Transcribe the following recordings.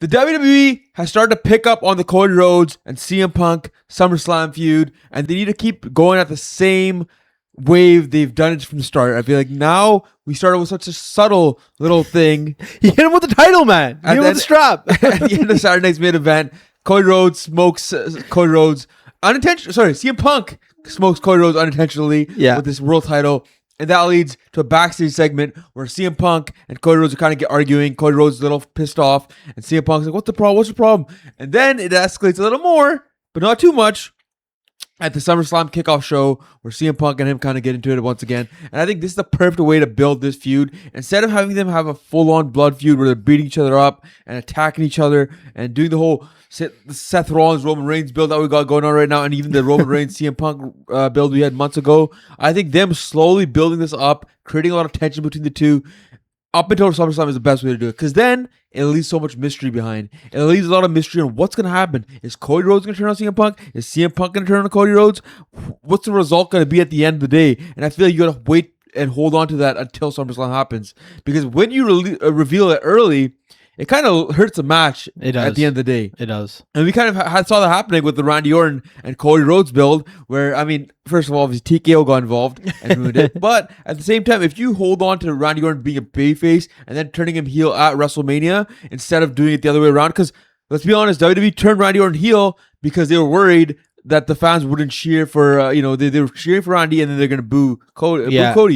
The WWE has started to pick up on the Cody Rhodes and CM Punk SummerSlam feud, and they need to keep going at the same wave they've done it from the start. I feel like now we started with such a subtle little thing. He hit him with the title, man. He hit him with the strap. At the end of Saturday night's main event, Cody Rhodes smokes Cody Rhodes unintentionally. Sorry, CM Punk smokes Cody Rhodes unintentionally with this world title. And that leads to a backstage segment where CM Punk and Cody Rhodes are kind of arguing. Cody Rhodes is a little pissed off. And CM Punk's like, what's the problem? What's the problem? And then it escalates a little more, but not too much, at the SummerSlam kickoff show where CM Punk and him kind of get into it once again. And I think this is the perfect way to build this feud. Instead of having them have a full-on blood feud where they're beating each other up and attacking each other and doing the whole Seth Rollins, Roman Reigns build that we got going on right now, and even the Roman Reigns CM Punk build we had months ago. I think them slowly building this up, creating a lot of tension between the two, up until SummerSlam is the best way to do it. Because then it leaves so much mystery behind. It leaves a lot of mystery on what's going to happen. Is Cody Rhodes going to turn on CM Punk? Is CM Punk going to turn on Cody Rhodes? What's the result going to be at the end of the day? And I feel like you got to wait and hold on to that until SummerSlam happens. Because when you reveal it early, it kind of hurts the match at the end of the day. It does. And we kind of saw that happening with the Randy Orton and Cody Rhodes build, where, I mean, first of all, obviously TKO got involved and ruined it. But at the same time, if you hold on to Randy Orton being a babyface and then turning him heel at WrestleMania instead of doing it the other way around, because let's be honest, WWE turned Randy Orton heel because they were worried that the fans wouldn't cheer for, they were cheering for Randy and then they're going to boo Cody.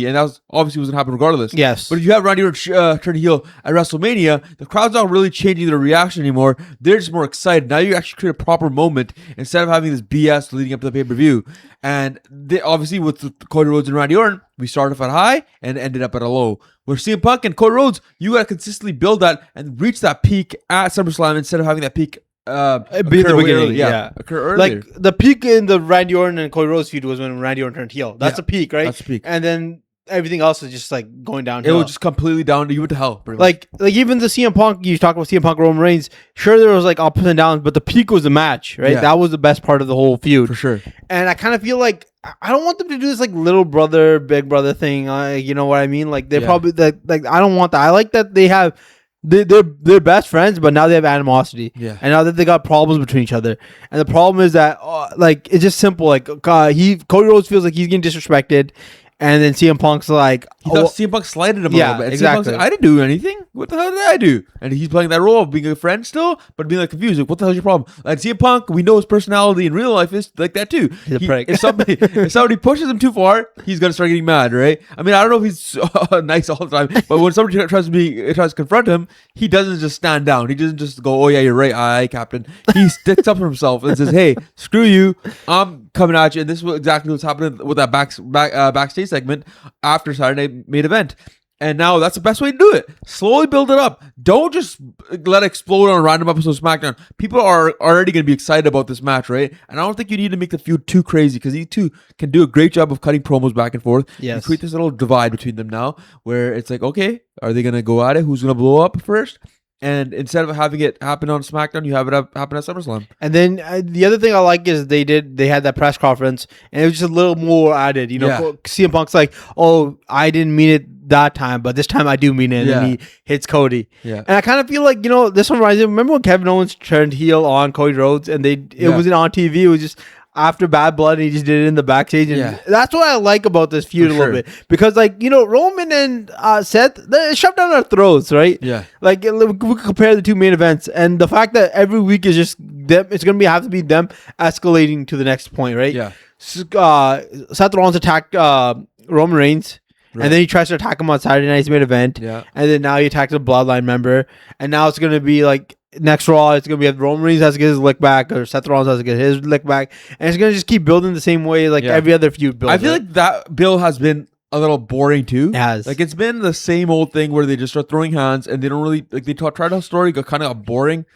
And that was obviously was going to happen regardless. Yes. But if you have Randy Orton turn heel at WrestleMania, the crowd's not really changing their reaction anymore. They're just more excited. Now you actually create a proper moment instead of having this BS leading up to the pay-per-view. And they, obviously with Cody Rhodes and Randy Orton, we started off at high and ended up at a low. Where CM Punk and Cody Rhodes, you got to consistently build that and reach that peak at SummerSlam instead of having that peak be the beginning, occur earlier. Like the peak in the Randy Orton and Cody Rhodes feud was when Randy Orton turned heel. That's a peak, right? That's a peak. And then everything else is just like going downhill. It was just completely down to you went to hell. Like even the CM Punk, you talk about CM Punk Roman Reigns. Sure, there was like ups and downs, but the peak was the match, right? Yeah. That was the best part of the whole feud for sure. And I kind of feel like I don't want them to do this like little brother, big brother thing. You know what I mean? Like they're probably like I don't want that. I like that they have. They're best friends, but now they have animosity. Yeah. And now that they got problems between each other. And the problem is that, like, it's just simple. Like, Cody Rhodes feels like he's getting disrespected. And then CM Punk's like... He thought CM Punk slighted him a little bit. And exactly. Like, I didn't do anything. What the hell did I do? And he's playing that role of being a friend still, but being like confused. Like, what the hell's your problem? Like, CM Punk, we know his personality in real life is like that too. He's a prick. If somebody pushes him too far, he's going to start getting mad, right? I mean, I don't know if he's nice all the time, but when somebody tries to confront him, he doesn't just stand down. He doesn't just go, oh yeah, you're right, aye, Captain. He sticks up for himself and says, hey, screw you. I'm coming at you. And this is exactly what's happening with that backstage segment after Saturday main event. And now that's the best way to do it. Slowly build it up. Don't just let it explode on a random episode of SmackDown. People are already going to be excited about this match, right? And I don't think you need to make the feud too crazy because these two can do a great job of cutting promos back and forth. Yes. You create this little divide between them now where it's like, okay, are they going to go at it? Who's going to blow up first? And instead of having it happen on SmackDown, you have it happen at SummerSlam. And then the other thing I like is they had that press conference, and it was just a little more added. You know, CM Punk's like, "Oh, I didn't mean it that time, but this time I do mean it." And he hits Cody. Yeah. And I kind of feel like this one reminds me. Remember when Kevin Owens turned heel on Cody Rhodes, and it wasn't on TV. It was just after Bad Blood, and he just did it in the backstage. And that's what I like about this feud a little bit. Because, Roman and Seth, they shoved down our throats, right? Yeah. Like, we could compare the two main events. And the fact that every week is just them, it's going to have to be them escalating to the next point, right? Yeah. Seth Rollins attacked Roman Reigns. Right. And then he tries to attack him on Saturday night's main event. Yeah. And then now he attacks a Bloodline member. And now it's going to be like... Next Raw, it's going to be Roman Reigns has to get his lick back, or Seth Rollins has to get his lick back. And it's going to just keep building the same way like every other feud builds. I feel like that build has been a little boring too. It has. Like it's been the same old thing where they just start throwing hands and they don't really, like they try to tell a story, got kind of got boring.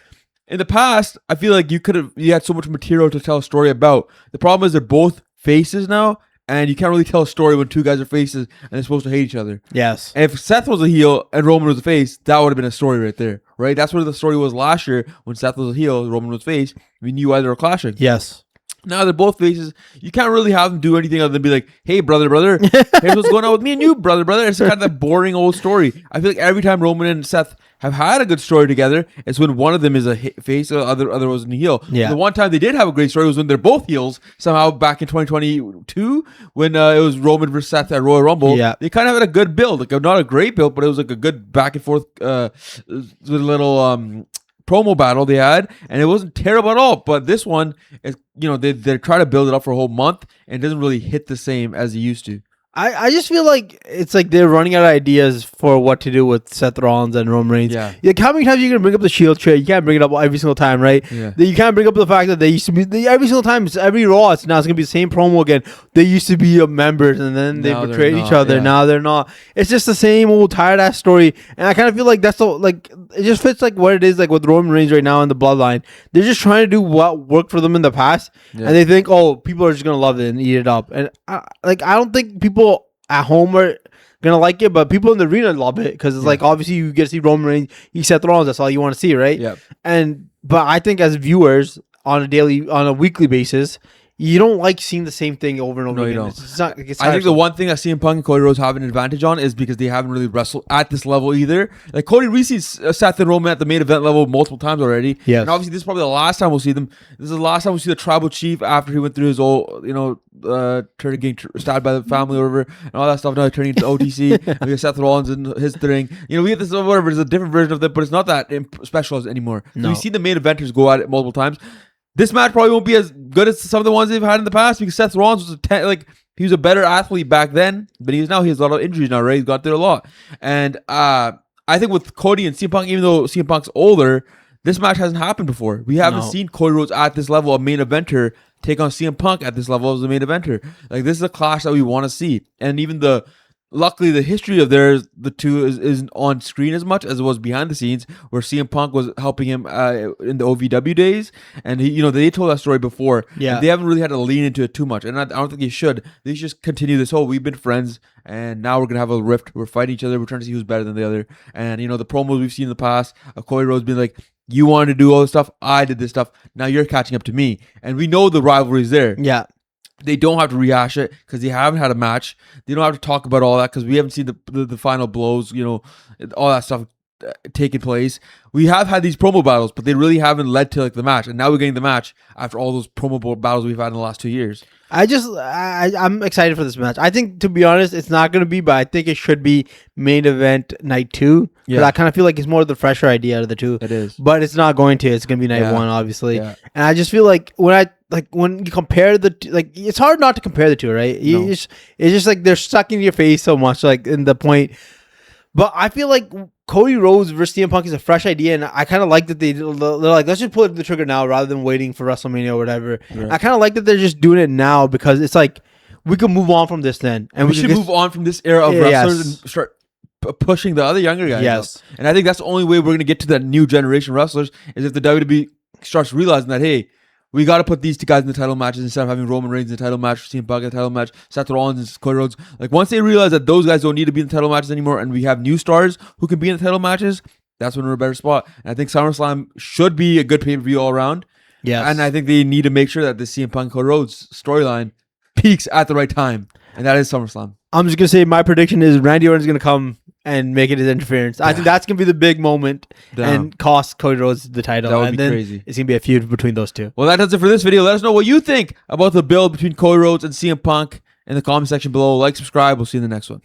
In the past, I feel like you had so much material to tell a story about. The problem is they're both faces now. And you can't really tell a story when two guys are faces and they're supposed to hate each other. Yes. And if Seth was a heel and Roman was a face, that would have been a story right there, right? That's what the story was last year when Seth was a heel, Roman was face. We knew why they were clashing. Yes. Now they're both faces. You can't really have them do anything other than be like, "Hey, brother, here's what's going on with me and you, brother." It's kind of that boring old story. I feel like every time Roman and Seth have had a good story together, it's when one of them is a face, the other was a heel. Yeah. The one time they did have a great story was when they're both heels. Somehow back in 2022, when it was Roman versus Seth at Royal Rumble, they kind of had a good build, like not a great build, but it was like a good back and forth, little promo battle they had, and it wasn't terrible at all. But this one is, they try to build it up for a whole month, and it doesn't really hit the same as it used to. I just feel like it's like they're running out of ideas for what to do with Seth Rollins and Roman Reigns. Yeah. Like, how many times are you going to bring up the Shield trade? You can't bring it up every single time, right? Yeah. You can't bring up the fact that they used to be, every single time, every Raw, it's going to be the same promo again. They used to be members, and then they betrayed each other. Yeah. Now they're not. It's just the same old tired-ass story. And I kind of feel like that's it just fits like what it is like with Roman Reigns right now in the Bloodline. They're just trying to do what worked for them in the past, and they think, oh, people are just going to love it and eat it up. And I don't think people at home are gonna like it, but people in the arena love it because it's like, obviously you get to see Roman Reigns, you Seth Rollins, that's all you want to see, right? Yeah. But I think as viewers on a weekly basis, you don't like seeing the same thing over and over again. You don't. It's not, it's I think the one thing that CM Punk and Cody Rhodes have an advantage on is because they haven't really wrestled at this level either. Like Cody Reese sees Seth and Roman at the main event level multiple times already. Yes. And obviously this is probably the last time we'll see them. This is the last time we'll see the tribal chief after he went through his old, turning getting stabbed by the family or whatever, and all that stuff. Now turning into OTC. And we have Seth Rollins and his thing. We get this whatever. There's a different version of it, but it's not that special anymore. No. So we see the main eventers go at it multiple times. This match probably won't be as good as some of the ones they've had in the past because Seth Rollins was he was a better athlete back then, but he has a lot of injuries now, right? He's got through a lot. And I think with Cody and CM Punk, even though CM Punk's older, this match hasn't happened before. We haven't seen Cody Rhodes at this level, a main eventer, take on CM Punk at this level as a main eventer. Like, this is a clash that we want to see. And even luckily, the history of the two isn't on screen as much as it was behind the scenes, where CM Punk was helping him in the OVW days, and they told that story before. Yeah, they haven't really had to lean into it too much, and I don't think they should. They should just continue this whole we've been friends, and now we're gonna have a rift. We're fighting each other. We're trying to see who's better than the other. And the promos we've seen in the past of Cody Rhodes being like, "You wanted to do all this stuff. I did this stuff. Now you're catching up to me," and we know the rivalry is there. Yeah. They don't have to rehash it because they haven't had a match. They don't have to talk about all that because we haven't seen the final blows, all that stuff taking place. We have had these promo battles, but they really haven't led to the match. And now we're getting the match after all those promo battles we've had in the last 2 years. I'm excited for this match. I think, to be honest, it's not going to be, but I think it should be main event night 2. Yeah. I kind of feel like it's more of the fresher idea out of the two. It is. But it's not going to. It's going to be night 1, obviously. Yeah. And I just feel like when you compare it's hard not to compare the two, right? It's just like they're stuck in your face so much, in the point. But I feel like Cody Rhodes versus CM Punk is a fresh idea, and I kind of like that they're like, let's just pull the trigger now rather than waiting for WrestleMania or whatever. Right. I kind of like that they're just doing it now because it's like we can move on from this then, and we should move on from this era of wrestlers and start pushing the other younger guys. Yes, up. And I think that's the only way we're going to get to that new generation wrestlers is if the WWE starts realizing that, hey, we got to put these two guys in the title matches instead of having Roman Reigns in the title match, CM Punk in the title match, Seth Rollins and Cody Rhodes. Once they realize that those guys don't need to be in the title matches anymore and we have new stars who can be in the title matches, that's when we're in a better spot. And I think SummerSlam should be a good pay-per-view all around. Yes. And I think they need to make sure that the CM Punk Cody Rhodes storyline peaks at the right time. And that is SummerSlam. I'm just going to say my prediction is Randy Orton's going to come and make it his interference. I think that's going to be the big moment and cost Cody Rhodes the title. That would be crazy. It's going to be a feud between those two. Well, that does it for this video. Let us know what you think about the build between Cody Rhodes and CM Punk in the comment section below. Like, subscribe. We'll see you in the next one.